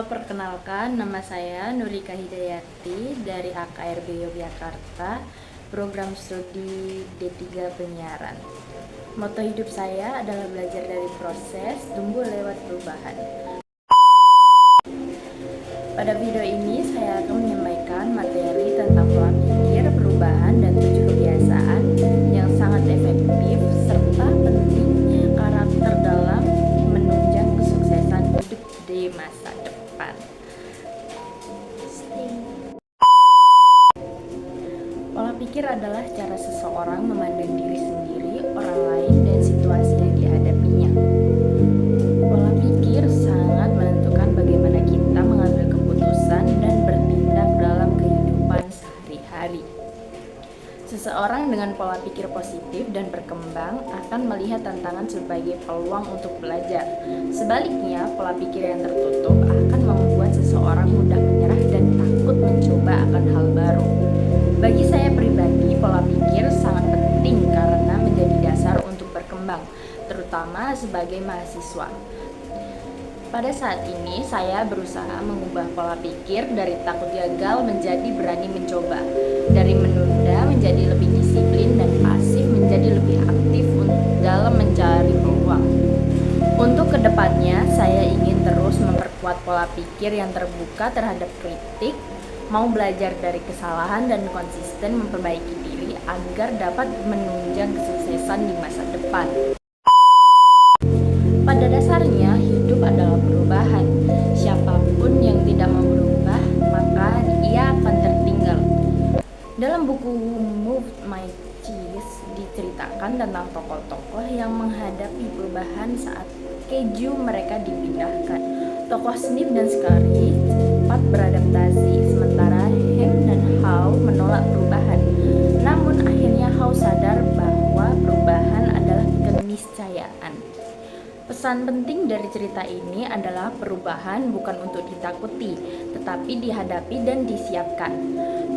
Perkenalkan, nama saya Nurika Hidayati dari AKRB Yogyakarta, program studi D3 Penyiaran. Moto hidup saya adalah belajar dari proses, tumbuh lewat perubahan. Pada video ini saya akan menyampaikan materi tentang pola pikir, perubahan, dan 7 kebiasaan yang sangat efektif serta pentingnya karakter dalam menunjang kesuksesan hidup di masa depan. Pola pikir adalah cara seseorang memandang diri sendiri, orang lain, dan situasi yang dihadapinya. Pola pikir sangat menentukan bagaimana kita mengambil keputusan dan bertindak dalam kehidupan sehari-hari. Seseorang dengan pola pikir positif dan berkembang akan melihat tantangan sebagai peluang untuk belajar. Sebaliknya, pola pikir yang tertutup akan membuat seseorang mudah menyerah dan takut mencoba akan hal baru. Bagi saya pribadi, pola pikir sangat penting karena menjadi dasar untuk berkembang, terutama sebagai mahasiswa. Pada saat ini, saya berusaha mengubah pola pikir dari takut gagal menjadi berani mencoba, dari menunda menjadi lebih disiplin dan pasif menjadi lebih aktif dalam mencari peluang. Untuk kedepannya, saya ingin terus memperkuat pola pikir yang terbuka terhadap kritik, mau belajar dari kesalahan dan konsisten memperbaiki diri agar dapat menunjang kesuksesan di masa depan. Pada dasarnya, hidup adalah perubahan. Siapapun yang tidak mau berubah, maka ia akan tertinggal. Dalam buku Move My Cheese diceritakan tentang tokoh-tokoh yang menghadapi perubahan saat keju mereka dipindahkan. Tokoh Snip dan Scary cepat beradaptasi, sementara Hank dan How menolak perubahan. Namun akhirnya How sadar bahwa perubahan adalah keniscayaan. Pesan penting dari cerita ini adalah perubahan bukan untuk ditakuti, tetapi dihadapi dan disiapkan.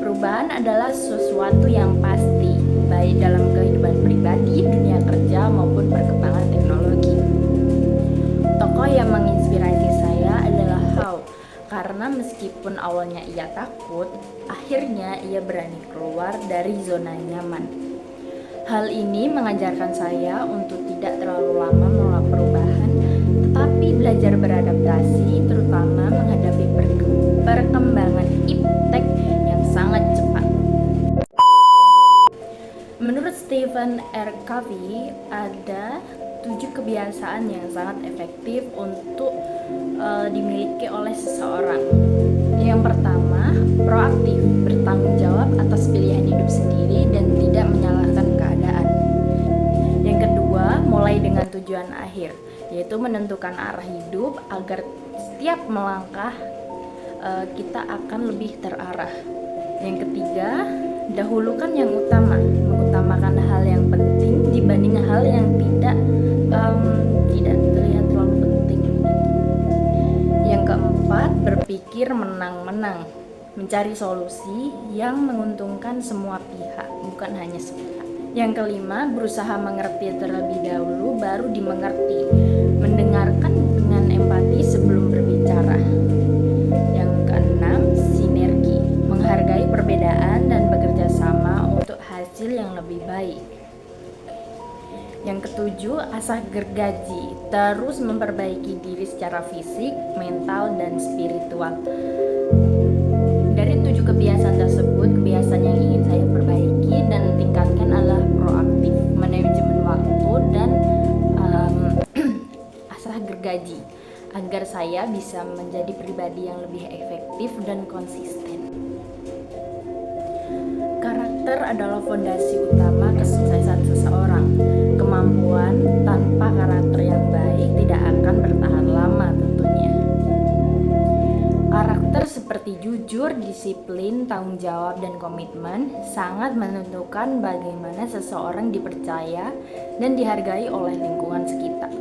Perubahan adalah sesuatu yang pasti, baik dalam kehidupan pribadi, dunia kerja, maupun perkembangan teknologi. Tokoh yang menginspirasi saya adalah How, karena meskipun awalnya ia takut, akhirnya ia berani keluar dari zona nyaman. Hal ini mengajarkan saya untuk tidak terlalu lama menolak perubahan, tetapi belajar beradaptasi, terutama menghadapi perkembangan iptek yang sangat cepat. Menurut Stephen R. Covey, ada 7 kebiasaan yang sangat efektif untuk dimiliki oleh seseorang. Yang pertama, proaktif, bertanggung jawab atas pilihan hidup sendiri dan tidak menyalahkan keadaan. Yang kedua, mulai dengan tujuan akhir, yaitu menentukan arah hidup agar setiap melangkah kita akan lebih terarah. Yang ketiga, dahulukan yang utama, mengutamakan hal yang penting dibanding hal yang tidak terlihat terlalu penting. Yang keempat, berpikir menang-menang, mencari solusi yang menguntungkan semua pihak, bukan hanya sepihak. Yang kelima, berusaha mengerti terlebih dahulu baru dimengerti, mendengarkan dengan empati sebelum berbicara. Yang keenam, sinergi, menghargai perbedaan dan bekerja sama untuk hasil yang lebih baik. Yang ketujuh, asah gergaji, terus memperbaiki diri secara fisik, mental, dan spiritual. Dari 7 kebiasaan tersebut, kebiasaan yang ingin saya perbaiki dan tingkatkan adalah proaktif, manajemen waktu, dan asah gergaji, agar saya bisa menjadi pribadi yang lebih efektif dan konsisten. Karakter adalah fondasi utama kesuksesan seseorang. Kemampuan tanpa karakter yang baik tidak akan bertahan lama tentunya. Karakter seperti jujur, disiplin, tanggung jawab, dan komitmen sangat menentukan bagaimana seseorang dipercaya dan dihargai oleh lingkungan sekitar.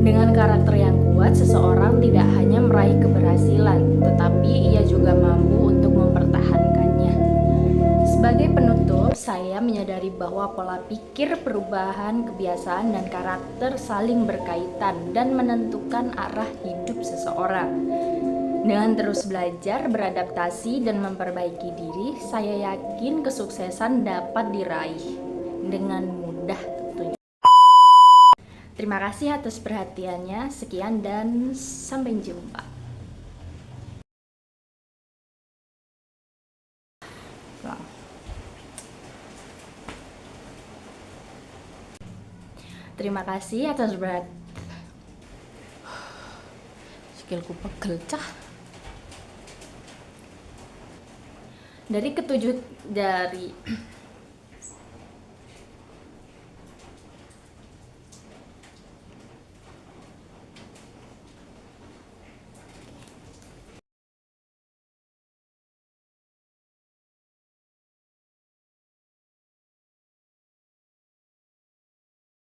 Dengan karakter yang kuat, seseorang tidak hanya meraih keberhasilan, tetapi ia juga mampu untuk mempertahankannya. Sebagai penutup, saya menyadari bahwa pola pikir, perubahan, kebiasaan, dan karakter saling berkaitan dan menentukan arah hidup seseorang. Dengan terus belajar, beradaptasi, dan memperbaiki diri, saya yakin kesuksesan dapat diraih dengan mudah tentunya. Terima kasih atas perhatiannya. Sekian dan sampai jumpa. Terima kasih atas skillku pegel cah. Dari